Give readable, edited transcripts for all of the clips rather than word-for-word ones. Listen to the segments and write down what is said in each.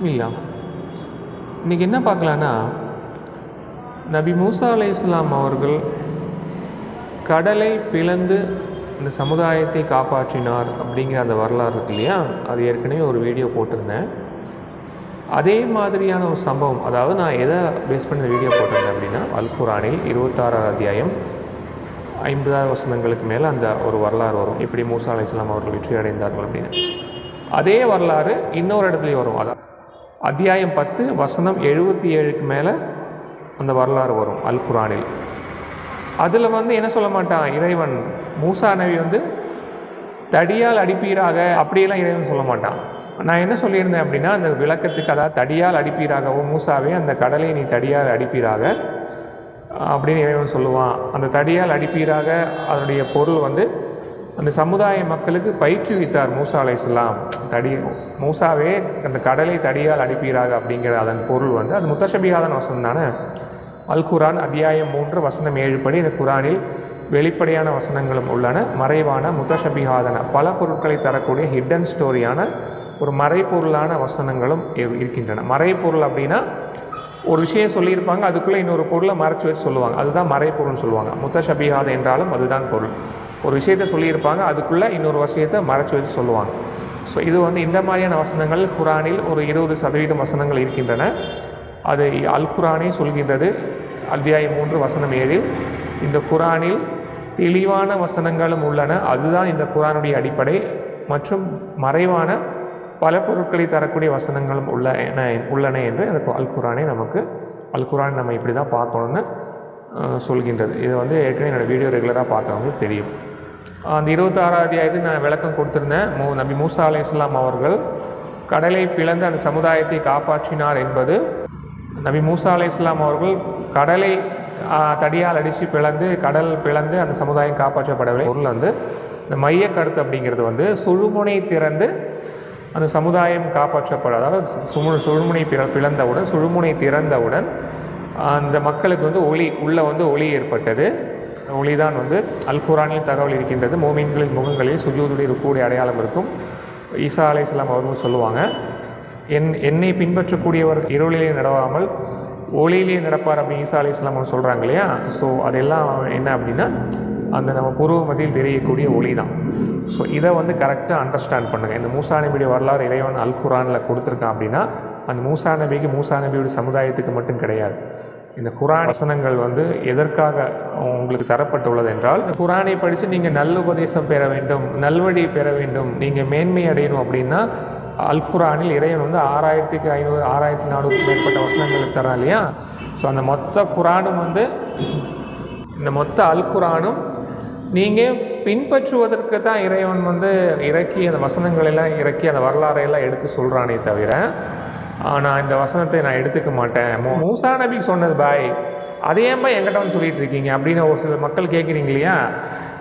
பிஸ்மில்லா. இன்றைக்கி என்ன பார்க்கலான்னா, நபி மூசா அலைஹிஸ்ஸலாம் அவர்கள் கடலை பிளந்து இந்த சமுதாயத்தை காப்பாற்றினார் அப்படிங்கிற அந்த வரலாறு இருக்கு இல்லையா, அது ஏற்கனவே ஒரு வீடியோ போட்டிருந்தேன். அதே மாதிரியான ஒரு சம்பவம், அதாவது நான் எதை பேஸ் பண்ணி இந்த வீடியோ போட்டிருந்தேன் அப்படின்னா, அல் குரானில் 26 அத்தியாயம் 50 வசனங்களுக்கு மேலே அந்த ஒரு வரலாறு வரும், எப்படி மூசா அலைஹிஸ்ஸலாம் அவர்கள் வெற்றி அடைந்தார்கள் அப்படின்னு. அதே வரலாறு இன்னொரு இடத்துலையும் வரும். அதான் அத்தியாயம் 10 வசனம் 77க்கு மேலே அந்த வரலாறு வரும் அல் குரானில். அதில் என்ன சொல்ல மாட்டான் இறைவன், மூசா நபி தடியால் அடிப்பீராக அப்படியெல்லாம் இறைவன் சொல்ல மாட்டான். நான் என்ன சொல்லியிருந்தேன் அப்படின்னா, அந்த விளக்கத்துக்கு, அதாவது தடியால் அடிப்பீராகவோ மூசாவே அந்த கடலை நீ தடியால் அடிப்பீராக அப்படின்னு இறைவன் சொல்லுவான். அந்த தடியால் அடிப்பீராக அதனுடைய பொருள் அந்த சமுதாய மக்களுக்கு பயிற்றுவித்தார் மூசா அலைஹிஸ்ஸலாம். மூசாவே அந்த கடலை தடியால் அடிப்பீராக அப்படிங்கிற அதன் பொருள் அது முத்தஷபிஹாதான வசனம் தானே. அல் குரான் அத்தியாயம் 3 வசனம் 7 படி இந்த குரானில் வெளிப்படையான வசனங்களும் உள்ளன, மறைவான முத்தஷபிஹாதான பல பொருட்களை தரக்கூடிய ஹிடன் ஸ்டோரியான ஒரு மறைப்பொருளான வசனங்களும் இருக்கின்றன. மறைப்பொருள் அப்படின்னா ஒரு விஷயம் சொல்லியிருப்பாங்க, அதுக்குள்ளே இன்னொரு பொருளை மறைச்சி வச்சு சொல்லுவாங்க, அதுதான் மறைப்பொருள்னு சொல்லுவாங்க. முத்தஷபிஹாத என்றாலும் அதுதான் பொருள். ஒரு விஷயத்தை சொல்லியிருப்பாங்க, அதுக்குள்ளே இன்னொரு விஷயத்தை மறைச்சி வச்சு சொல்லுவாங்க. ஸோ இது இந்த மாதிரியான வசனங்கள் குரானில் ஒரு 20% வசனங்கள் இருக்கின்றன. அது அல் குரானே சொல்கின்றது. அத்தியாயம் 3 வசனம் 7 இந்த குரானில் தெளிவான வசனங்களும் உள்ளன, அதுதான் இந்த குரானுடைய அடிப்படை, மற்றும் மறைவான பல பொருட்களை தரக்கூடிய வசனங்களும் உள்ளன என்று அந்த அல் குரானை அல் குரான் நம்ம இப்படி தான் பார்க்கணுன்னு சொல்கின்றது. இது ஏற்கனவே என்னோடய வீடியோ ரெகுலராக பார்க்குறவங்களுக்கு தெரியும். அந்த 26 அத்தியாயத்துக்கு நான் விளக்கம் கொடுத்துருந்தேன். நபி மூசா அலைஹிஸ்ஸலாம் அவர்கள் கடலை பிளந்து அந்த சமுதாயத்தை காப்பாற்றினார் என்பது, நபி மூசா அலைஹிஸ்ஸலாம் அவர்கள் கடலை தடியால் அடித்து கடல் பிளந்து அந்த சமுதாயம் காப்பாற்றப்படவில்லை. பொருள் இந்த மைய கருத்து அப்படிங்கிறது சுழுமுனை திறந்து அந்த சமுதாயம் காப்பாற்றப்பட, அதாவது சுழுமுனை பிளந்தவுடன், சுழுமுனை திறந்தவுடன் அந்த மக்களுக்கு ஒளி ஒளி ஏற்பட்டது. ஒளிதான் அல் குரானில் தகவல் இருக்கின்றது. மோமீன்களின் முகங்களில் சுஜூதுடைய ருக்குடைய அடையாளம் இருக்கும். ஈசா அலைஹிஸ்ஸலாம் அவர்கள் சொல்லுவாங்க, என்னை பின்பற்றக்கூடியவர் இருளிலே நடவாமல் ஒளியிலே நடப்பார் அப்படின்னு ஈசா அலைஹிஸ்ஸலாம் அவங்க சொல்கிறாங்க இல்லையா. ஸோ அதெல்லாம் என்ன அப்படின்னா, அந்த நம்ம பூர்வ மத்தியில் தெரியக்கூடிய ஒளி தான். ஸோ இதை கரெக்டாக அண்டர்ஸ்டாண்ட் பண்ணுங்கள். இந்த மூசா நபியுடைய வரலாறு இறைவன் அல் குரானில் கொடுத்துருக்கான் அப்படின்னா, அந்த மூசா நபியுடைய சமுதாயத்துக்கு மட்டும் கிடையாது. இந்த குரான் வசனங்கள் எதற்காக உங்களுக்கு தரப்பட்டுள்ளது என்றால், இந்த குரானை படித்து நீங்கள் நல்லுபதேசம் பெற வேண்டும், நல்வழி பெற வேண்டும், நீங்கள் மேன்மை அடையணும் அப்படின்னா அல் குரானில் இறைவன் 6500 6400 மேற்பட்ட வசனங்களுக்கு தரான் இல்லையா. ஸோ அந்த மொத்த குரானும் இந்த மொத்த அல் குரானும் நீங்கள் பின்பற்றுவதற்கு தான் இறைவன் இறக்கி அந்த வசனங்களெல்லாம் இறக்கி அந்த வரலாறையெல்லாம் எடுத்து சொல்கிறானே தவிர, ஆனால் இந்த வசனத்தை நான் எடுத்துக்க மாட்டேன், மூசா நபி சொன்னது பாய், அதையேம்மா என்கிட்ட சொல்லிகிட்டு இருக்கீங்க அப்படின்னு ஒரு சில மக்கள் கேட்குறீங்க இல்லையா.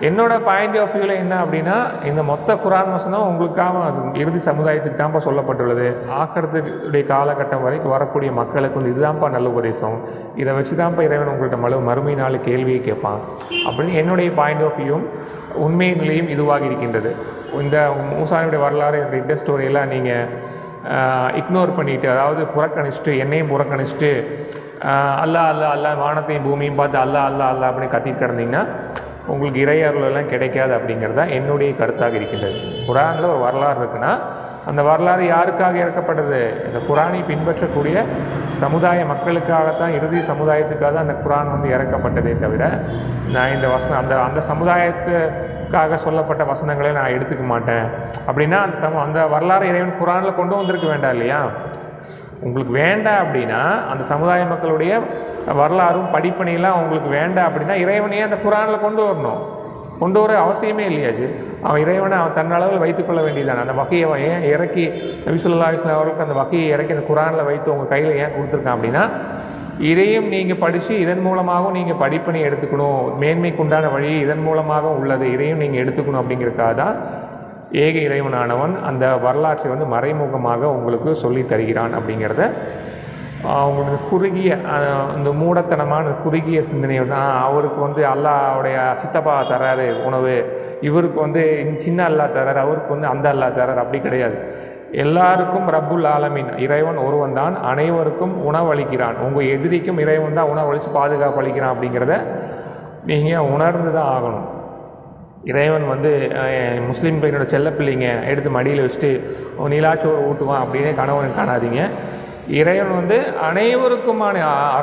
என்னோட பாயிண்ட் ஆஃப் வியூவில் என்ன அப்படின்னா, இந்த மொத்த குரான் வசனம் உங்களுக்காக இறுதி சமுதாயத்துக்கு தான்ப்பா சொல்லப்பட்டுள்ளது. ஆக்கிறதுடைய காலகட்டம் வரைக்கும் வரக்கூடிய மக்களுக்கு இதுதான்ப்பா நல்ல உபதேசம், இதை வச்சு தான்ப்பா இறைவன் உங்கள்கிட்ட மறுமை நாள் கேள்வியை கேட்பான் அப்படின்னு என்னுடைய பாயிண்ட் ஆஃப் வியூவும் உண்மை நிலையும் இதுவாக இருக்கின்றது. இந்த மூசானுடைய வரலாறு, இந்த ஹிடன் ஸ்டோரியெல்லாம் நீங்கள் இக்னோர் பண்ணிவிட்டு, அதாவது புறக்கணிச்சிட்டு, என்னையும் புறக்கணிச்சிட்டு அல்லா அல்லா அல்லா வானத்தையும் பூமியும் பார்த்து அல்லா அல்லா அல்லா அப்படின்னு கத்திட்டு கிடந்தீங்கன்னா உங்களுக்கு இறையர்களெல்லாம் கிடைக்காது அப்படிங்கிறது தான் என்னுடைய கருத்தாக இருக்கின்றது. குரானில் ஒரு வரலாறு இருக்குன்னா அந்த வரலாறு யாருக்காக இறக்கப்பட்டது? இந்த குரானை பின்பற்றக்கூடிய சமுதாய மக்களுக்காகத்தான், இறுதி சமுதாயத்துக்காக தான் அந்த குரான் இறக்கப்பட்டதே தவிர, நான் இந்த வசனம் அந்த சமுதாயத்துக்காக சொல்லப்பட்ட வசனங்களை நான் எடுத்துக்க மாட்டேன் அப்படின்னா அந்த வரலாறு இறைவன் குரானில் கொண்டு வந்திருக்க வேண்டாம் இல்லையா. உங்களுக்கு வேண்டாம் அப்படின்னா, அந்த சமுதாய மக்களுடைய வரலாறும் படிப்பணியெல்லாம் உங்களுக்கு வேண்டாம் அப்படின்னா இறைவனையே அந்த குரானில் கொண்டு வர அவசியமே இல்லையாச்சு. அவன் இறைவனை அவன் தன்னளவில் வைத்துக்கொள்ள வேண்டியதானே. அந்த வகையை ஏன் இறக்கி நபி ஸல்லல்லாஹு அலைஹி வஸல்லம் அவர்களுக்கு அந்த வகையை இறக்கி அந்த குரானில் வைத்து உங்கள் கையில் ஏன் கொடுத்துருக்கான் அப்படின்னா, இதையும் நீங்கள் படித்து இதன் மூலமாகவும் நீங்கள் படிப்பணி எடுத்துக்கணும், மேன்மைக்குண்டான வழி இதன் மூலமாக உள்ளது, இதையும் நீங்கள் எடுத்துக்கணும் அப்படிங்கிறதுக்காக தான் ஏக இறைவனானவன் அந்த வரலாற்றை மறைமுகமாக உங்களுக்கு சொல்லி தருகிறான் அப்படிங்கிறத அவங்களுக்கு குறுகிய இந்த மூடத்தனமான குறுகிய சிந்தனையோட அவருக்கு அல்லாஹ்வுடைய சித்தப்பா தராரு உணவு, இவருக்கு சின்ன அல்லா தராரு, அவருக்கு அந்த அல்லா தராரு, அப்படி கிடையாது. எல்லாருக்கும் ரப்புல் ஆலமீன், இறைவன் ஒருவன் தான் அனைவருக்கும் உணவளிக்கிறான். உங்கள் எதிரிக்கும் இறைவன் தான் உணவளித்து பாதுகாப்பு அளிக்கிறான் அப்படிங்கிறத நீங்கள் உணர்ந்து தான் ஆகணும். இறைவன் முஸ்லீம் பையனோட செல்லப்பிள்ளைங்க எடுத்து மடியில் வச்சுட்டு நீலாச்சோறு ஊட்டுவான் அப்படின்னு கணவன் காணாதீங்க. இறைவன் அனைவருக்குமான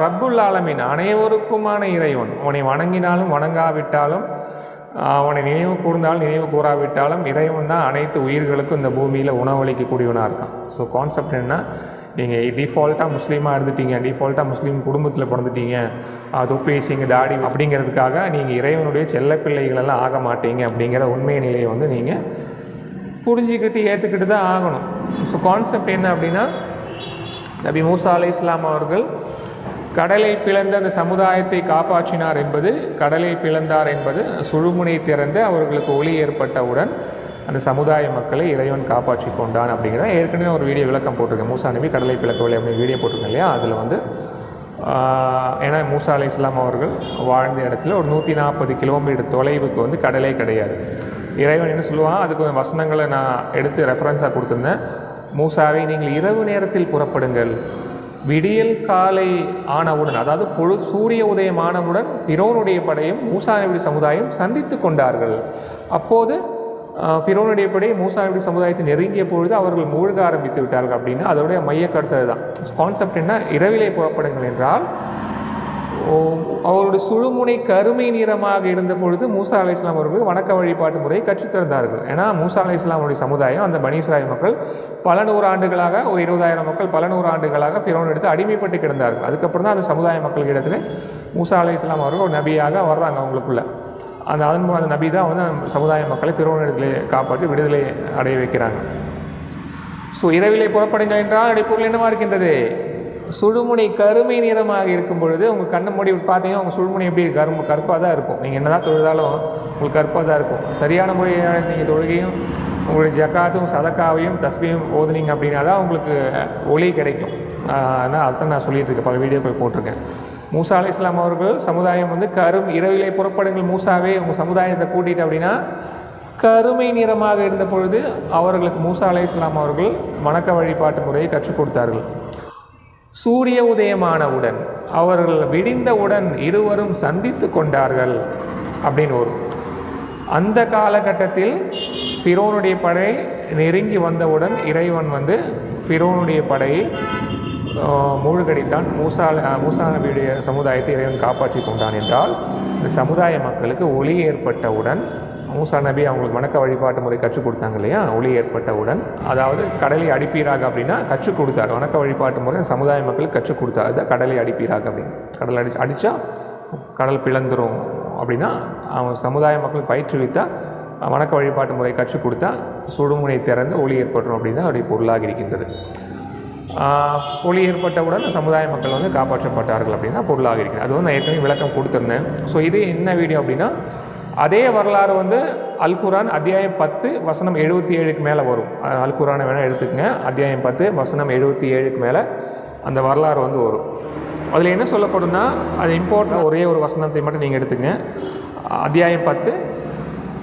ரப்புல் ஆலமீன், அனைவருக்குமான இறைவன். அவனை வணங்கினாலும் வணங்காவிட்டாலும், அவனை நினைவு கூர்ந்தாலும் நினைவு கூறாவிட்டாலும் இறைவன் தான் அனைத்து உயிர்களுக்கும் இந்த பூமியில் உணவளிக்கக்கூடியவனாக இருக்கான். ஸோ கான்செப்ட் என்ன, நீங்கள் டிஃபால்ட்டாக முஸ்லீமாக இருந்துட்டீங்க, டிஃபால்ட்டாக முஸ்லீம் குடும்பத்தில் பிறந்துட்டீங்க, தொப்பேசிங்க தாடி அப்படிங்கிறதுக்காக நீங்கள் இறைவனுடைய செல்லப்பிள்ளைகளெல்லாம் ஆக மாட்டீங்க அப்படிங்கிற உண்மை நிலையை நீங்கள் புரிஞ்சுக்கிட்டு ஏற்றுக்கிட்டு தான் ஆகணும். ஸோ கான்செப்ட் என்ன அப்படின்னா, நபி மூசா அலைஹிஸ்ஸலாம் அவர்கள் கடலை பிளந்த அந்த சமுதாயத்தை காப்பாற்றினார் என்பது, கடலை பிளந்தார் என்பது சுழுமுனை திறந்து அவர்களுக்கு ஒளி ஏற்பட்டவுடன் அந்த சமுதாய மக்களை இறைவன் காப்பாற்றி கொண்டான் அப்படிங்கிற ஏற்கனவே ஒரு வீடியோ விளக்கம் போட்டிருக்கேன். மூசா நபி கடலை பிளக்கவில்லை அப்படின்னு வீடியோ போட்டிருக்கேன் இல்லையா. அதில் ஏன்னா மூசா அலைஹிஸ்ஸலாம் அவர்கள் வாழ்ந்த இடத்துல ஒரு 140 கிலோமீட்டர் தொலைவுக்கு கடலே கிடையாது. இறைவன் என்ன சொல்லுவான், அதுக்கு வசனங்களை நான் எடுத்து ரெஃபரன்ஸாக கொடுத்துருந்தேன். மூசாவை நீங்கள் இரவு நேரத்தில் புறப்படுங்கள், விடியல் காலை ஆனவுடன், அதாவது சூரிய உதயம் ஆனவுடன் ஃபிரௌனுடைய படையும் மூசா நபி சமுதாயம் சந்தித்து கொண்டார்கள். அப்போது ஃபிரௌனுடைய படை மூசா நபி சமுதாயத்தை நெருங்கிய பொழுது அவர்கள் மூழ்க ஆரம்பித்து விட்டார்கள் அப்படின்னு அதோடைய மைய கருத்து தான். கான்செப்ட் என்ன, இரவிலே புறப்படுங்கள் என்றால் அவருடைய சுழுமுனை கருமை நிறமாக இருந்த பொழுது மூசா அலைஹிஸ்ஸலாம் அவர்களுக்கு வணக்க வழிபாட்டு முறையை கற்றுத்தந்தார்கள். ஏன்னா மூசா அலைஹிஸ்ஸலாமுடைய சமுதாயம், அந்த பனி இஸ்ராயேல் மக்கள் பல நூறு ஆண்டுகளாக, ஒரு 20,000 மக்கள் பல நூறு ஆண்டுகளாக ஃபிரௌன் எடுத்து அடிமைப்பட்டு கிடந்தார்கள். அதுக்கப்புறம் தான் அந்த சமுதாய மக்களுக்கு இடத்துல மூசா அலைஹிஸ்ஸலாம் அவர்கள் ஒரு நபியாக வர்றாங்க அவங்களுக்குள்ள. அந்த நபி தான் அந்த சமுதாய மக்களை ஃபிரௌன் இடத்துல காப்பாற்றி விடுதலை அடைய வைக்கிறாங்க. ஸோ இரவிலே புறப்படுங்கள் என்றால் அடிப்பொருள் என்னவா இருக்கின்றது, சுழுமுனை கருமை நிறமாக இருக்கும் பொழுது உங்கள் கண்ணை மூடி பார்த்தீங்கன்னா உங்கள் சுழுமுனை எப்படி கருப்பாக தான் இருக்கும். நீங்கள் என்ன தான் தொழுதாலும் உங்களுக்கு கருப்பாக தான் இருக்கும். சரியான முறையாக நீங்கள் தொழுகையும் உங்களுடைய ஜக்காத்தும் சதக்காவையும் தஸ்பீயும் ஓதுனீங்க அப்படின்னா தான் உங்களுக்கு ஒளி கிடைக்கும். ஆனால் அதுதான் நான் சொல்லிட்டு இருக்கேன், பல வீடியோக்கள் போட்டிருக்கேன். மூசா அலைஹிஸ்ஸலாம் அவர்கள் சமுதாயம் இரவிலே புறப்படுங்கள் மூசாவே உங்கள் சமுதாயத்தை கூட்டிகிட்டு அப்படின்னா கருமை நிறமாக இருந்த பொழுது அவர்களுக்கு மூசா அலைஹிஸ்ஸலாம் அவர்கள் வணக்க வழிபாட்டு முறையை கற்றுக் கொடுத்தார்கள். சூரிய உதயமானவுடன் அவர்கள் விடிந்தவுடன் இருவரும் சந்தித்து கொண்டார்கள் அப்படின்னு வரும். அந்த காலகட்டத்தில் ஃபிரௌனுடைய படை நெருங்கி வந்தவுடன் இறைவன் ஃபிரௌனுடைய படையை மூழ்கடித்தான். மூசா நபியுடைய சமுதாயத்தை இறைவன் காப்பாற்றி கொண்டான் என்றால் இந்த சமுதாய மக்களுக்கு ஒளி ஏற்பட்டவுடன் மூசா நபி அவங்களுக்கு வணக்க வழிபாட்டு முறை கற்றுக் கொடுத்தாங்க இல்லையா. ஒளி ஏற்பட்டவுடன், அதாவது கடலை அடிப்பீராக அப்படின்னா கற்றுக் கொடுத்தார். வணக்க வழிபாட்டு முறை சமுதாய மக்களுக்கு கற்றுக் கொடுத்தார். அதுதான் கடலை அடிப்பீராக அப்படின்னு. கடல் அடித்தா கடல் பிளந்துரும் அப்படின்னா அவங்க சமுதாய மக்களுக்கு பயிற்றுவித்தா வணக்க வழிபாட்டு முறை கற்றுக் கொடுத்தா சுடுமுனை திறந்து ஒளி ஏற்பட்டுரும் அப்படின்னு தான் அவருடைய பொருளாக இருக்கின்றது. ஒளி ஏற்பட்டவுடன் சமுதாய மக்கள் காப்பாற்றப்பட்டார்கள் அப்படின்னா பொருளாக இருக்கிறது. அது நான் ஏற்கனவே விளக்கம் கொடுத்துருந்தேன். ஸோ இது என்ன வீடியோ அப்படின்னா, அதே வரலாறு அல் குர்ஆன் அத்தியாயம் 10 வசனம் 77க்கு மேலே வரும். அல் குர்ஆனை வேணால் எடுத்துக்கங்க. அத்தியாயம் 10 வசனம் 77க்கு மேலே அந்த வரலாறு வரும். அதில் என்ன சொல்லப்படும்னா, அது இம்பார்ட்டன்ட் ஒரே ஒரு வசனத்தை மட்டும் நீங்கள் எடுத்துங்க. அத்தியாயம் 10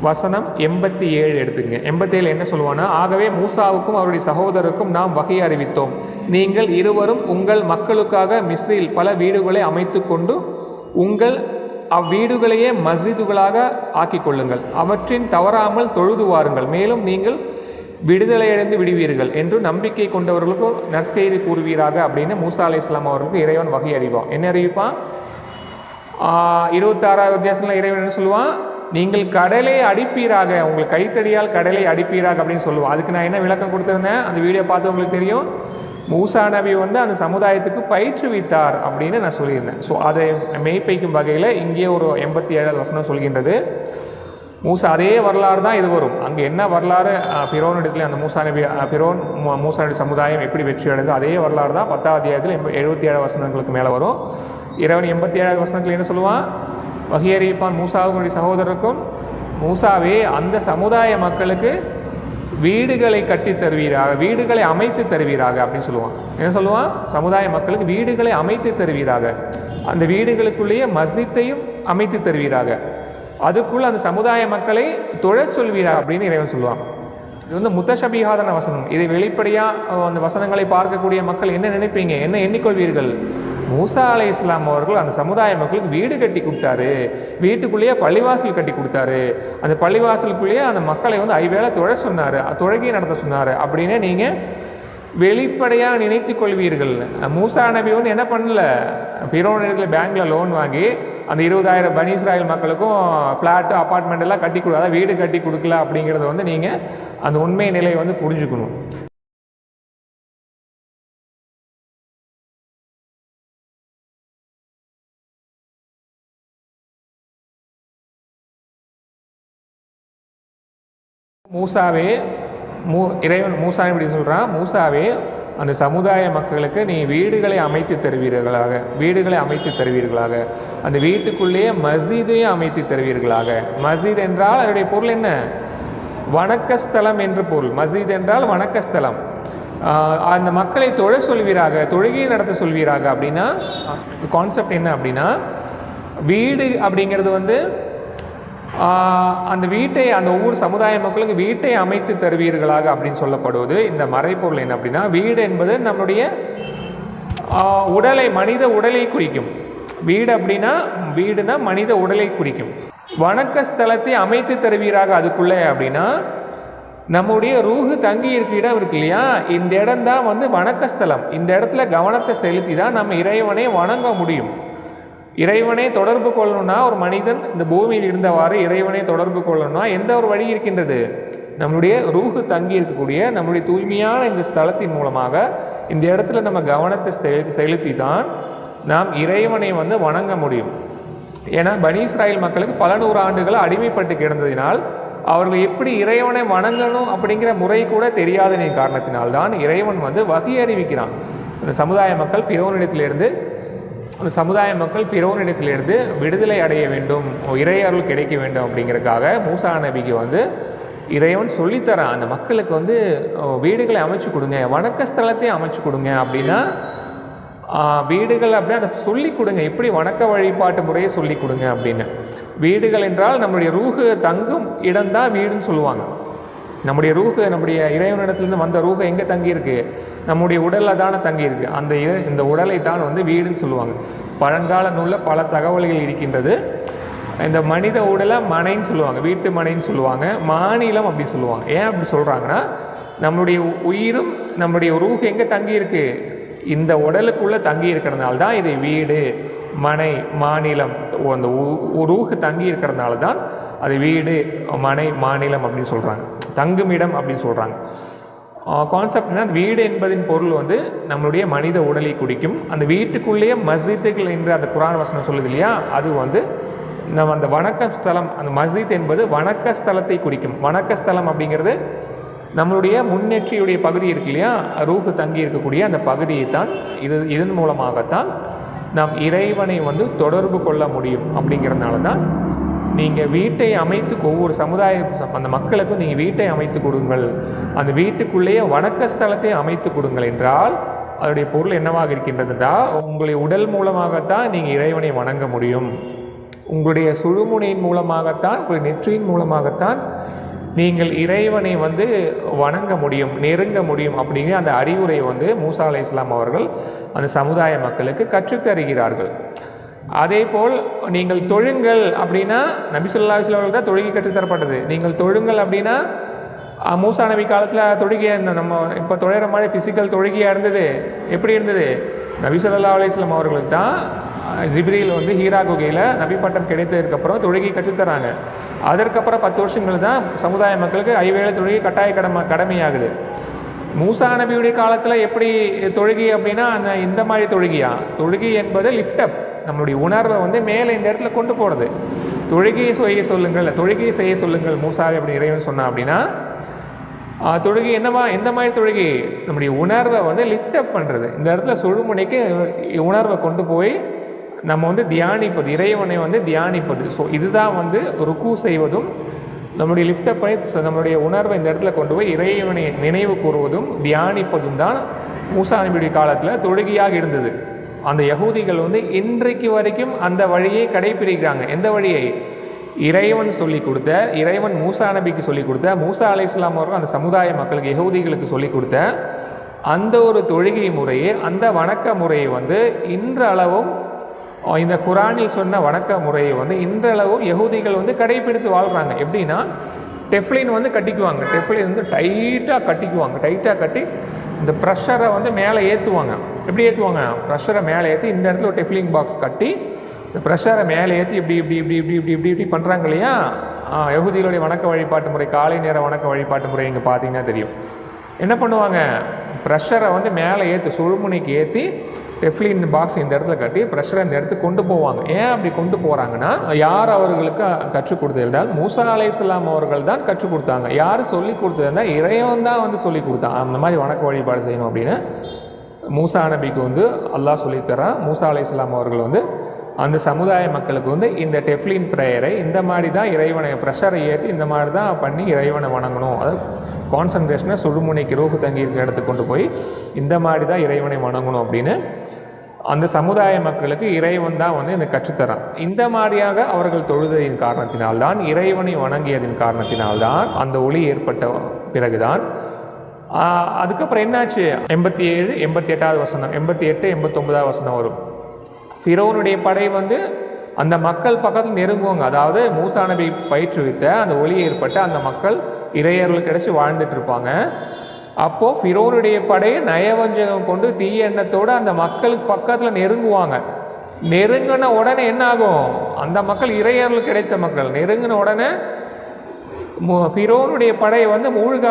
வசனம் 87 எடுத்துங்க. 87 என்ன சொல்லுவான்னா, ஆகவே மூசாவுக்கும் அவருடைய சகோதரருக்கும் நாம் வகை அறிவித்தோம், நீங்கள் இருவரும் உங்கள் மக்களுக்காக மிஸ்ரில் பல வீடுகளை அமைத்து கொண்டு உங்கள் அவ்வீடுகளையே மஸ்ஜிதுகளாக ஆக்கிக் கொள்ளுங்கள், அவற்றின் தவறாமல் தொழுது வாருங்கள், மேலும் நீங்கள் விடுதலையடைந்து விடுவீர்கள் என்று நம்பிக்கை கொண்டவர்களுக்கும் நற்செய்தி கூறுவீராக அப்படின்னு மூசா அலைஹிஸ்ஸலாம் அவர்களுக்கு இறைவன் வகை அறிவான். என்ன அறிவிப்பான்? 26வது அத்தியாயத்தில் இறைவன் என்ன சொல்லுவான், நீங்கள் கடலை அடிப்பீராக, உங்கள் கைத்தடியால் கடலை அடிப்பீராக அப்படின்னு சொல்லுவான். அதுக்கு நான் என்ன விளக்கம் கொடுத்துருந்தேன், அந்த வீடியோ பார்த்து உங்களுக்கு தெரியும். மூசா நபி அந்த சமுதாயத்துக்கு பயிற்றுவித்தார் அப்படின்னு நான் சொல்லியிருந்தேன். ஸோ அதை மெய்ப்பைக்கும் வகையில் இங்கே ஒரு 87வது வசனம் சொல்கின்றது. மூசா அதே வரலாறு தான் இது வரும். அங்கே என்ன வரலாறு ஃபிரௌன் இடத்துல அந்த மூசா நபி சமுதாயம் எப்படி வெற்றி அடைந்தோ அதே வரலாறு தான் 10வது அத்தியாயத்தில் 77 வசனங்களுக்கு மேலே வரும். இறைவன் 87வது வசனத்தில் என்ன சொல்லுவான், வகை அறிவிப்பான் மூசாவுடைய சகோதரருக்கும், மூசாவே அந்த சமுதாய மக்களுக்கு வீடுகளை கட்டி தருவீராக, வீடுகளை அமைத்து தருவீராக அப்படின்னு சொல்லுவான். என்ன சொல்லுவான், சமுதாய மக்களுக்கு வீடுகளை அமைத்து தருவீராக, அந்த வீடுகளுக்குள்ளேயே மஸ்ஜித்தையும் அமைத்து தருவீராக, அதுக்குள்ள அந்த சமுதாய மக்களை தொழ சொல்வீராக அப்படின்னு இறைவன் சொல்லுவான். இது வந்து முத்தஷபிஹாதான வசனம். இதை வெளிப்படையாக அந்த வசனங்களை பார்க்கக்கூடிய மக்கள் என்ன நினைப்பீங்க, என்ன எண்ணிக்கொள்வீர்கள்? மூசா அலைஹிஸ்ஸலாம் அவர்கள் அந்த சமுதாய மக்களுக்கு வீடு கட்டி கொடுத்தாரு, வீட்டுக்குள்ளேயே பள்ளிவாசல் கட்டி கொடுத்தாரு, அந்த பள்ளிவாசலுக்குள்ளேயே அந்த மக்களை வந்து ஐவேளை சொன்னார், தொழுகை நடத்த சொன்னார் அப்படின்னு நீங்கள் வெளிப்படையாக நினைத்து கொள்வீர்கள். மூசா நபி வந்து என்ன பண்ணல, ஃபிரௌன் இடத்துல பேங்க்கில் லோன் வாங்கி அந்த 20,000 பனி இஸ்ராயேல் மக்களுக்கும் ஃப்ளாட்டு அப்பார்ட்மெண்ட் எல்லாம் கட்டி கொடு, அதாவது வீடு கட்டி கொடுக்கல அப்படிங்கிறத வந்து நீங்கள் அந்த உண்மை நிலையை வந்து புரிஞ்சுக்கணும். இறைவன் மூசா இப்படி சொல்கிறான், மூசாவே அந்த சமுதாய மக்களுக்கு நீ வீடுகளை அமைத்து தருவீர்களாக, அந்த வீட்டுக்குள்ளேயே மஸ்ஜிதையும் அமைத்து தருவீர்களாக. மஸ்ஜித் என்றால் அதனுடைய பொருள் என்ன? வணக்கஸ்தலம் என்று பொருள். மஸ்ஜித் என்றால் வணக்கஸ்தலம். அந்த மக்களை தொழுகை நடத்த சொல்வீராக. அப்படின்னா கான்செப்ட் என்ன அப்படின்னா, வீடு அப்படிங்கிறது வந்து அந்த வீட்டை, அந்த ஒவ்வொரு சமுதாய மக்களுக்கு வீட்டை அமைத்து தருவீர்களாக அப்படின்னு சொல்லப்படுவது. இந்த மறைப்பொருள் என்ன அப்படின்னா, வீடு என்பது நம்முடைய உடலை, மனித உடலை குறிக்கும். வீடுனா மனித உடலை குறிக்கும். வணக்க ஸ்தலத்தை அமைத்து தருவீராக அதுக்குள்ளே அப்படின்னா, நம்முடைய ரூஹு தங்கி இருக்க இடம் இருக்கு இல்லையா, இந்த இடம் தான் வந்து வணக்கஸ்தலம். இந்த இடத்துல கவனத்தை செலுத்தி தான் நம்ம இறைவனை வணங்க முடியும். இறைவனை தொடர்பு கொள்ளணும்னா, ஒரு மனிதன் இந்த பூமியில் இருந்தவாறு இறைவனை தொடர்பு கொள்ளணும்னா எந்த ஒரு வழி இருக்கின்றது? நம்முடைய ரூஹு தங்கி இருக்கக்கூடிய நம்முடைய தூய்மையான இந்த ஸ்தலத்தின் மூலமாக இந்த இடத்துல நம்ம கவனத்தை செலுத்தி தான் நாம் இறைவனை வந்து வணங்க முடியும். ஏன்னா பனி இஸ்ராயேல் மக்களுக்கு பல நூறு ஆண்டுகள் அடிமைப்பட்டு கிடந்ததினால் அவர்கள் எப்படி இறைவனை வணங்கணும் அப்படிங்கிற முறை கூட தெரியாத காரணத்தினால்தான் இறைவன் வந்து வகை அறிவிக்கிறான். அந்த சமுதாய மக்கள் ஃபிரௌனிடத்திலிருந்து விடுதலை அடைய வேண்டும், இறை அருள் கிடைக்க வேண்டும் அப்படிங்கிறதுக்காக மூசா நபிக்கு வந்து இறைவன் சொல்லித்தரான், அந்த மக்களுக்கு வந்து வீடுகளை அமைச்சு கொடுங்க, வணக்க ஸ்தலத்தை அமைச்சு கொடுங்க. அப்படின்னா வீடுகள் அப்படின்னா அதை சொல்லி கொடுங்க, எப்படி வணக்க வழிபாட்டு முறையை சொல்லி கொடுங்க அப்படின்னு. வீடுகள் என்றால் நம்முடைய ரூஹு தங்கும் இடம்தான் வீடுன்னு சொல்லுவாங்க. நம்முடைய ரூஹு, நம்முடைய இறைவனிடத்துலேருந்து வந்த ரூஹு எங்கே தங்கியிருக்கு? நம்முடைய உடலில் தானே தங்கியிருக்கு. இந்த உடலை தான் வந்து வீடுன்னு சொல்லுவாங்க. பழங்கால நூலில் பல தகவல்கள் இருக்கின்றது. இந்த மனித உடலை மனைன்னு சொல்லுவாங்க, வீட்டு மனைன்னு சொல்லுவாங்க, மாநிலம் அப்படி சொல்லுவாங்க. ஏன் அப்படி சொல்கிறாங்கன்னா, நம்மளுடைய உயிரும் நம்முடைய ரூஹு எங்கே தங்கியிருக்கு? இந்த உடலுக்குள்ளே தங்கி இருக்கிறதுனால தான் இது வீடு, மனை, மாநிலம். அந்த ரூஹு தங்கி இருக்கிறதுனால தான் அது வீடு, மனை, மாநிலம் அப்படின்னு சொல்கிறாங்க, தங்குமிடம் அப்படின்னு சொல்கிறாங்க. கான்செப்ட்னா வீடு என்பதின் பொருள் வந்து நம்மளுடைய மனித உடலை குறிக்கும். அந்த வீட்டுக்குள்ளேயே மஸ்ஜித்துகள் என்று அந்த குர்ஆன் வசனம் சொல்லுது இல்லையா, அது வந்து நம்ம அந்த வணக்க ஸ்தலம், அந்த மஸ்ஜித் என்பது வணக்க ஸ்தலத்தை குறிக்கும். வணக்க ஸ்தலம் அப்படிங்கிறது நம்மளுடைய முன்னேற்றியுடைய பகுதி இருக்கு இல்லையா, ரூஹு தங்கி இருக்கக்கூடிய அந்த பகுதியை தான் இதன் மூலமாகத்தான் நாம் இறைவனை வந்து தொடர்பு கொள்ள முடியும். அப்படிங்கிறதுனால தான் நீங்கள் வீட்டை அமைத்து ஒவ்வொரு அந்த மக்களுக்கும் நீங்கள் வீட்டை அமைத்து கொடுங்கள், அந்த வீட்டுக்குள்ளேயே வணக்க ஸ்தலத்தை அமைத்து கொடுங்கள் என்றால் அதனுடைய பொருள் என்னவாக இருக்கின்றதுன்னா, உங்களுடைய உடல் மூலமாகத்தான் நீங்கள் இறைவனை வணங்க முடியும், உங்களுடைய சுழுமுனையின் மூலமாகத்தான், உங்களுடைய நெற்றியின் மூலமாகத்தான் நீங்கள் இறைவனை வந்து வணங்க முடியும், நெருங்க முடியும் அப்படிங்கிற அந்த அறிவுரை வந்து மூசா அலைஹிஸ்ஸலாம் அவர்கள் அந்த சமுதாய மக்களுக்கு கற்றுத்தருகிறார்கள். அதே போல் நீங்கள் தொழுங்கள் அப்படின்னா நபி ஸல்லல்லாஹு அலைஹி வஸல்லம் தான் தொழுகை கற்றுத்தரப்பட்டது. நீங்கள் தொழுங்கள் அப்படின்னா மூசா நபி காலத்தில் தொழுகை நம்ம இப்போ தொழுகிற மாதிரி ஃபிசிக்கல் தொழுகையாக இருந்தது. எப்படி இருந்தது? நபி ஸல்லல்லாஹு அலைஹி வஸல்லம் அவர்களுக்கு தான் ஜிப்ரீல் வந்து ஹீரா குகையில் நபி பட்டம் கிடைத்ததுக்கப்புறம் தொழுகை கற்றுத்தராங்க. அதற்கப்புறம் 10 வருஷங்கள் தான் சமுதாய மக்களுக்கு ஐவேளை தொழுகை கட்டாய கடமையாகுது. மூசா நபியுடைய காலத்தில் எப்படி தொழுகை அப்படின்னா இந்த மாதிரி தொழுகை என்பது லிஃப்டப், நம்மளுடைய உணர்வை வந்து மேலே இந்த இடத்துல கொண்டு போகிறது. தொழுகையை செய்ய சொல்லுங்கள் மூசாவை அப்படி இறைவன் சொன்னா அப்படின்னா தொழுகை எந்த மாதிரி தொழுகை? நம்முடைய உணர்வை வந்து லிஃப்டப் பண்ணுறது, இந்த இடத்துல சுழுமுனைக்கு உணர்வை கொண்டு போய் நம்ம வந்து தியானிப்பது, இறைவனை வந்து தியானிப்பது. ஸோ இதுதான் வந்து ருக்கு செய்வதும், நம்முடைய லிஃப்டப் பண்ணி நம்மளுடைய உணர்வை இந்த இடத்துல கொண்டு போய் இறைவனை நினைவு கூறுவதும் தியானிப்பதும் தான் மூசா நபியுடைய காலத்தில் தொழுகையாக இருந்தது. அந்த யகூதிகள் வந்து இன்றைக்கு வரைக்கும் அந்த வழியை கடைபிடிக்கிறாங்க. எந்த வழியை? இறைவன் சொல்லி கொடுத்த, இறைவன் மூசா நபிக்கு சொல்லி கொடுத்த, மூசா அலைஹிஸ்ஸலாம் அவர்கள் அந்த சமுதாய மக்களுக்கு யஹூதிகளுக்கு சொல்லி கொடுத்த அந்த ஒரு தொழுகை முறையை, அந்த வணக்க முறையை வந்து இன்றளவும் இந்த குரானில் சொன்ன வணக்க முறையை வந்து இன்றளவும் யஹூதிகள் வந்து கடைபிடித்து வாழ்கிறாங்க. எப்படின்னா டெஃப்லின் வந்து கட்டிக்குவாங்க, டெஃப்லின் வந்து டைட்டாக கட்டிக்குவாங்க, டைட்டாக கட்டி இந்த ப்ரெஷரை வந்து மேலே ஏற்றுவாங்க. எப்படி ஏற்றுவாங்க? ப்ரெஷரை மேலே ஏற்றி இந்த இடத்துல ஒரு டெஃப்லின் பாக்ஸ் கட்டி இந்த ப்ரெஷரை மேலே ஏற்றி இப்படி இப்படி இப்படி இப்படி இப்படி இப்படி இப்படி பண்ணுறாங்க இல்லையா? யஹூதிகளுடைய வணக்க வழிபாட்டு முறை, காலை நேர வணக்க வழிபாட்டு முறை இங்கே பார்த்தீங்கன்னா தெரியும். என்ன பண்ணுவாங்க? ப்ரெஷரை வந்து மேலே ஏற்றி சுழுமுனைக்கு ஏற்றி டெஃப்லின் பாக்ஸ் இந்த இடத்துல கட்டி ப்ரெஷரை இந்த இடத்துக்கு கொண்டு போவாங்க. ஏன் அப்படி கொண்டு போகிறாங்கன்னா, யார் அவர்களுக்கு கற்றுக் கொடுத்ததால் மூசா அலைஹிஸ்ஸலாம் அவர்கள் தான் கற்றுக் கொடுத்தாங்க. யார் சொல்லி கொடுத்ததுன்னா இறைவன் தான் வந்து சொல்லி கொடுத்தாங்க. அந்த மாதிரி வணக்க வழிபாடு செய்யணும் அப்படின்னு மூசா நபிக்கு வந்து அல்லாஹ் சொல்லித்தரான். மூசா அலைஹிஸ்ஸலாம் அவர்கள் வந்து அந்த சமுதாய மக்களுக்கு வந்து இந்த டெஃப்லின் ப்ரேயரை இந்த மாதிரி தான் இறைவனை ப்ரெஷரை ஏற்றி இந்த மாதிரி தான் பண்ணி இறைவனை வணங்கணும். அதாவது கான்சன்ட்ரேஷனை சுழுமுனைக்கு ரூஹு தங்கி இருக்கிற இடத்துக்கு கொண்டு போய் இந்த மாதிரி தான் இறைவனை வணங்கணும் அப்படின்னு அந்த சமுதாய மக்களுக்கு இறைவன் தான் வந்து இந்த கற்றுத்தரான். இந்த மாதிரியாக அவர்கள் தொழுதலின் காரணத்தினால்தான், இறைவனை வணங்கியதின் காரணத்தினால்தான் அந்த ஒளி ஏற்பட்ட பிறகுதான் அதுக்கப்புறம் என்னாச்சு? 87, 88வது வசனம், 88, 89வது வசனம் வரும். ஃபிரௌனுடைய படை வந்து அந்த மக்கள் பக்கத்தில் நெருங்குவாங்க. அதாவது மூசா நபி பயிற்றுவித்த அந்த ஒளி ஏற்பட்ட அந்த மக்கள் இறையர்களுக்கு கிடைச்சி வாழ்ந்துட்டு இருப்பாங்க. அப்போது ஃபிரௌனுடைய படையை நயவஞ்சகம் கொண்டு தீய எண்ணத்தோடு அந்த மக்களுக்கு பக்கத்தில் நெருங்குவாங்க. நெருங்கின உடனே என்ன ஆகும்? அந்த மக்கள் இறையர்களுக்கு கிடைச்ச மக்கள் நெருங்கின உடனே ஃபிரௌனுடைய படை வந்து மூழ்க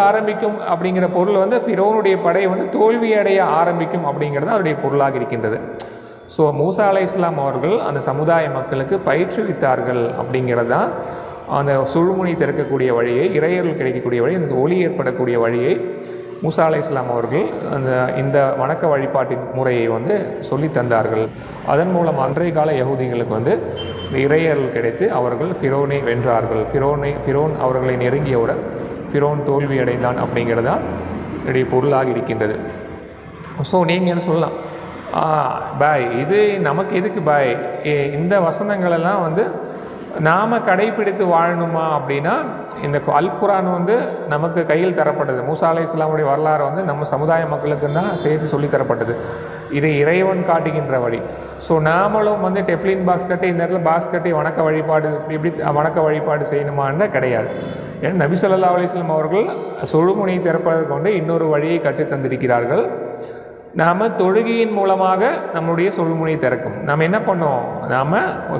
ஆரம்பிக்கும் அப்படிங்கிற பொருள் வந்து ஃபிரௌனுடைய படை வந்து தோல்வியடைய ஆரம்பிக்கும் அப்படிங்கிறது அதனுடைய பொருளாக இருக்கின்றது. ஸோ மூசா அலைஹிஸ்ஸலாம் அவர்கள் அந்த சமுதாய மக்களுக்கு பயிற்றுவித்தார்கள் அப்படிங்கிறது தான் அந்த சுழுமுனை திறக்கக்கூடிய வழியை, இறையர்கள் கிடைக்கக்கூடிய வழி, அந்த ஒளி ஏற்படக்கூடிய வழியை மூசா அலைஹிஸ்ஸலாம் அவர்கள் இந்த வணக்க வழிபாட்டின் முறையை வந்து சொல்லி தந்தார்கள். அதன் மூலம் அன்றைய கால யஹூதிகளுக்கு வந்து இறையர்கள் கிடைத்து அவர்கள் ஃபிரௌனை வென்றார்கள். ஃபிரௌன் அவர்களை நெருங்கியவுடன் ஃபிரௌன் தோல்வி அடைந்தான் அப்படிங்கிறது தான் என்னுடைய பொருளாக இருக்கின்றது. ஸோ நீங்கள் என்ன சொல்லலாம், பாய் இது நமக்கு எதுக்கு பாய், இந்த வசனங்களெல்லாம் வந்து நாம் கடைப்பிடித்து வாழணுமா அப்படின்னா, இந்த அல் குரான் வந்து நமக்கு கையில் தரப்பட்டது. மூசா அலைஹிஸ்ஸலாமுடைய வரலாறு வந்து நம்ம சமுதாய மக்களுக்கு தான் சேர்த்து சொல்லி தரப்பட்டது. இது இறைவன் காட்டுகின்ற வழி. ஸோ நாமளும் வந்து டெஃப்லின் பாக்ஸ் கட்டி இந்த இடத்துல பாக்ஸ் கட்டி வணக்க வழிபாடு இப்படி வணக்க வழிபாடு செய்யணுமான்னு கிடையாது. ஏன்னா நபி ஸல்லல்லாஹு அலைஹி வஸல்லம் அவர்கள் சுழுமுனை திறப்பதற்கு கொண்டு இன்னொரு வழியை கற்றுத் தந்திருக்கிறார்கள். நாம் தொழுகையின் மூலமாக நம்மளுடைய சுழுமுனை திறக்கும். நாம் என்ன பண்ணோம்? நாம்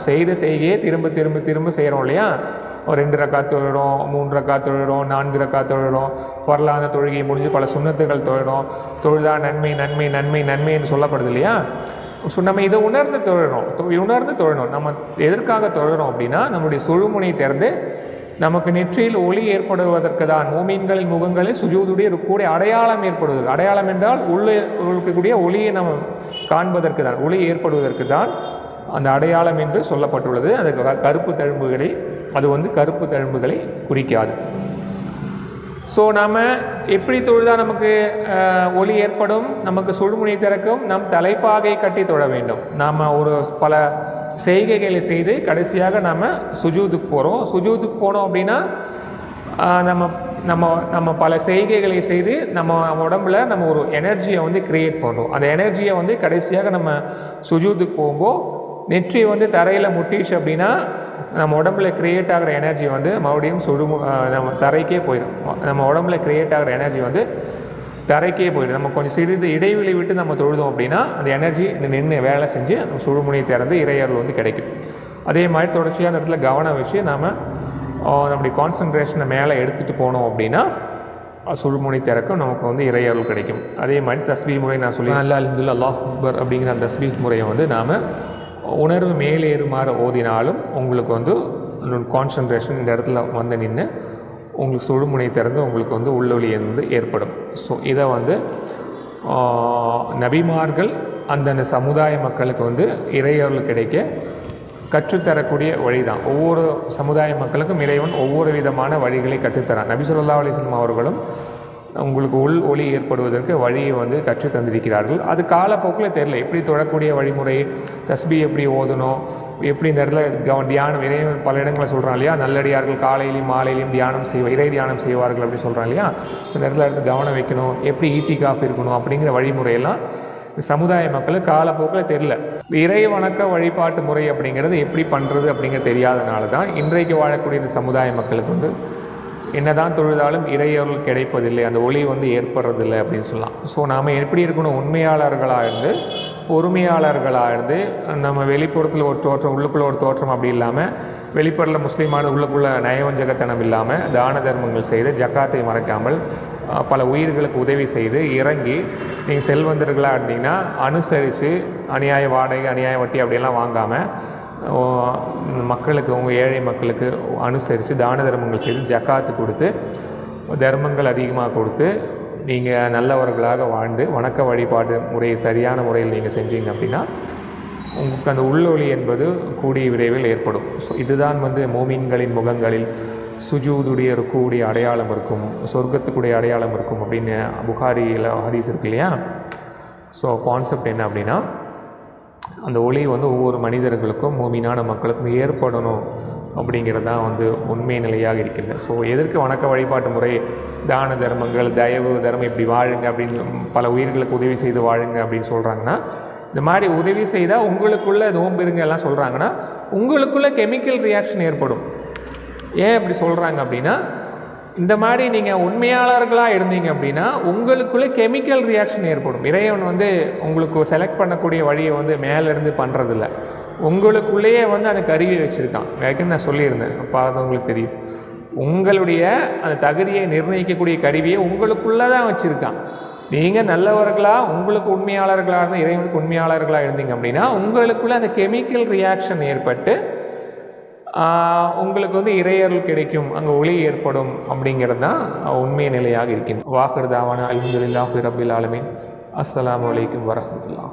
செய்த செய்கையை திரும்ப திரும்ப திரும்ப செய்கிறோம் இல்லையா? ஒரு 2 ரக்காத் தொழுகிறோம், 3 ரக்காத் தொழுகிறோம், 4 ரக்காத் தொழுகிறோம், ஃபர்லான தொழுகை முடிஞ்சு பல சுன்னத்துகள் தொழுகிறோம். தொழுதா நன்மை நன்மை நன்மை நன்மைன்னு சொல்லப்படுது இல்லையா? ஸோ நம்ம இதை உணர்ந்து தொழணும். நம்ம எதற்காக தொழுகிறோம் அப்படின்னா, நம்முடைய சுழுமுனை திறந்து நமக்கு நெற்றியில் ஒளி ஏற்படுவதற்கு தான், மூமின்களின் முகங்களில் சுஜூதுடைய ருக்குடைய அடையாளம் ஏற்படுவதற்கு. அடையாளம் என்றால் உள்ளே இருக்கக்கூடிய ஒளியை நம்ம காண்பதற்கு தான், ஒளி ஏற்படுவதற்கு தான் அந்த அடையாளம் என்று சொல்லப்பட்டுள்ளது. அது கருப்பு தழும்புகளை குறிக்காது. ஸோ நாம் எப்படி தொழுதால் நமக்கு ஒளி ஏற்படும், நமக்கு சுழுமுனை திறக்கும்? நம் தலைப்பாகை கட்டி தொழ வேண்டும். நாம் ஒரு பல செய்கைகளை செய்து கடைசியாக நம்ம சுஜூதுக்கு போகிறோம். சுஜூதுக்கு போனோம் அப்படின்னா நம்ம பல செய்கைகளை செய்து நம்ம உடம்புல நம்ம ஒரு எனர்ஜியை வந்து க்ரியேட் பண்ணுறோம். அந்த எனர்ஜியை வந்து கடைசியாக நம்ம சுஜூதுக்கு போகும்போது நெற்றி வந்து தரையில் முட்டிச்சு அப்படின்னா நம்ம உடம்புல க்ரியேட் ஆகிற எனர்ஜி வந்து மறுபடியும் நம்ம தரைக்கே போயிடும். நம்ம உடம்புல க்ரியேட் ஆகிற எனர்ஜி வந்து தரைக்கே போயிடும். நம்ம கொஞ்சம் சிறிது இடைவெளி விட்டு நம்ம தொழுதோம் அப்படின்னா அந்த எனர்ஜி நின்று வேலை செஞ்சு நம்ம சுழுமுனை திறந்து இறையர்கள் வந்து கிடைக்கும். அதே மாதிரி தொடர்ச்சியாக அந்த இடத்துல கவனம் வச்சு நாம் நம்முடைய கான்சன்ட்ரேஷனை மேலே எடுத்துகிட்டு போனோம் அப்படின்னா சுழுமுனை திறக்கும், நமக்கு வந்து இறையர்கள் கிடைக்கும். அதே மாதிரி தஸ்பீ முறை நான் சொல்லி அல்லாஹ் அக்பர் அப்படிங்கிற அந்த தஸ்பீ முறையை வந்து நாம் உணர்வு மேலேறுமாறு ஓதினாலும் உங்களுக்கு வந்து கான்சன்ட்ரேஷன் இந்த இடத்துல வந்து நின்று உங்களுக்கு சுழுமுனை திறந்து உங்களுக்கு வந்து உள்ளொளி வந்து ஏற்படும். ஸோ இதை வந்து நபிமார்கள் அந்தந்த சமுதாய மக்களுக்கு வந்து இறையர்கள் கிடைக்க கற்றுத்தரக்கூடிய வழி தான். ஒவ்வொரு சமுதாய மக்களுக்கும் இறைவன் ஒவ்வொரு விதமான வழிகளை கற்றுத்தரான். நபி ஸல்லல்லாஹு அலைஹி வஸல்லம் அவர்களும் உங்களுக்கு ஒளி ஏற்படுவதற்கு வழியை வந்து கற்று தந்திருக்கிறார்கள். அது காலப்போக்கில் தெரியல எப்படி தொழக்கூடிய வழிமுறை, தஸ்பீ எப்படி ஓதணும், எப்படி இந்த இடத்துல தியானம் இறைவன் பல இடங்களில் சொல்கிறான் இல்லையா, நல்லடியார்கள் காலையிலையும் மாலையிலையும் இறை தியானம் செய்வார்கள் அப்படி சொல்கிறான் இல்லையா. இந்த இடத்துல எடுத்து கவனம் வைக்கணும், எப்படி ஈத்திகாஃப் இருக்கணும் அப்படிங்கிற வழிமுறையெல்லாம் சமுதாய மக்களுக்கு காலப்போக்கில் தெரியல. இறை வணக்க வழிபாட்டு முறை அப்படிங்கிறது எப்படி பண்ணுறது அப்படிங்கிறது தெரியாதனால தான் இன்றைக்கு வாழக்கூடிய இந்த சமுதாய மக்களுக்கு என்னதான் தொழுதாலும் இறையொருள் கிடைப்பதில்லை, அந்த ஒளி ஏற்படுறதில்லை அப்படின்னு சொல்லலாம். ஸோ நாம் எப்படி இருக்கணும், உண்மையாளர்களாக இருந்து பொறுமையாளர்களாக இருந்து நம்ம வெளிப்புறத்தில் ஒரு தோற்றம் உள்ளுக்குள்ளே ஒரு தோற்றம் அப்படி இல்லாமல் வெளிப்புறத்தில் முஸ்லீமான உள்ளுக்குள்ள நயவஞ்சகத்தனம் இல்லாமல் தான தர்மங்கள் செய்து ஜக்காத்தை மறைக்காமல் பல உயிர்களுக்கு உதவி செய்து இறங்கி நீங்கள் செல்வந்தர்களாக இருந்தீங்கன்னா அனுசரித்து அநியாய வாடகை அநியாய வட்டி அப்படியெல்லாம் வாங்காமல் மக்களுக்கு உங்கள் ஏழை மக்களுக்கு அனுசரித்து தான தர்மங்கள் செய்து ஜக்காத்து கொடுத்து தர்மங்கள் அதிகமாக கொடுத்து நீங்கள் நல்லவர்களாக வாழ்ந்து வணக்க வழிபாடு முறையை சரியான முறையில் நீங்கள் செஞ்சீங்க அப்படின்னா உங்களுக்கு அந்த உள்ளொளி என்பது கூடிய விரைவில் ஏற்படும். ஸோ இதுதான் மோமீன்களின் முகங்களில் சுஜூதுடைய ருக்குடைய அடையாளம் இருக்கும், சொர்க்கத்துக்குடைய அடையாளம் இருக்கும் அப்படின்னு புகாரியில் ஹதீஸ் இருக்கு இல்லையா. ஸோ கான்செப்ட் என்ன அப்படின்னா, அந்த ஒளி ஒவ்வொரு மனிதர்களுக்கும் மூமினான மக்களுக்கும் ஏற்படணும் அப்படிங்கிறது தான் உண்மை நிலையாக இருக்கின்ற. ஸோ எதற்கு வணக்க வழிபாட்டு முறை, தான தர்மங்கள், தயவு தர்மம் இப்படி வாழுங்க அப்படின்னு பல உயிர்களுக்கு உதவி செய்து வாழுங்க அப்படின்னு சொல்கிறாங்கன்னா, இந்த மாதிரி உதவி செய்தால் உங்களுக்குள்ளே நோன்பு இருங்க எல்லாம் சொல்கிறாங்கன்னா உங்களுக்குள்ளே கெமிக்கல் ரியாக்ஷன் ஏற்படும். ஏன் அப்படி சொல்கிறாங்க அப்படின்னா, இந்த மாதிரி நீங்கள் உண்மையாளர்களாக இருந்தீங்க அப்படின்னா உங்களுக்குள்ளே கெமிக்கல் ரியாக்ஷன் ஏற்படும். இறைவன் உங்களுக்கு செலக்ட் பண்ணக்கூடிய வழியை மேலேருந்து பண்ணுறதில்ல, உங்களுக்குள்ளேயே அந்த கருவி வச்சுருக்கான். வேறு நான் சொல்லியிருந்தேன், அப்போ அது உங்களுக்கு தெரியும். உங்களுடைய அந்த தகுதியை நிர்ணயிக்கக்கூடிய கருவியை உங்களுக்குள்ளே தான் வச்சுருக்கான். நீங்கள் நல்லவர்களாக உங்களுக்கு உண்மையாளர்களாக இருந்தால் இறைவனுக்கு உண்மையாளர்களாக இருந்தீங்க அப்படின்னா உங்களுக்குள்ளே அந்த கெமிக்கல் ரியாக்ஷன் ஏற்பட்டு உங்களுக்கு இறையருள் கிடைக்கும், அங்கே ஒளி ஏற்படும் அப்படிங்கிறது தான் உண்மை நிலையாக இருக்கின்றது. வாஹிர் தாவானா அல்ஹம்துலில்லாஹி ரப்பில் ஆலமீன். அஸ்ஸலாமு அலைக்கும் வரஹ்மத்துல்லாஹ்.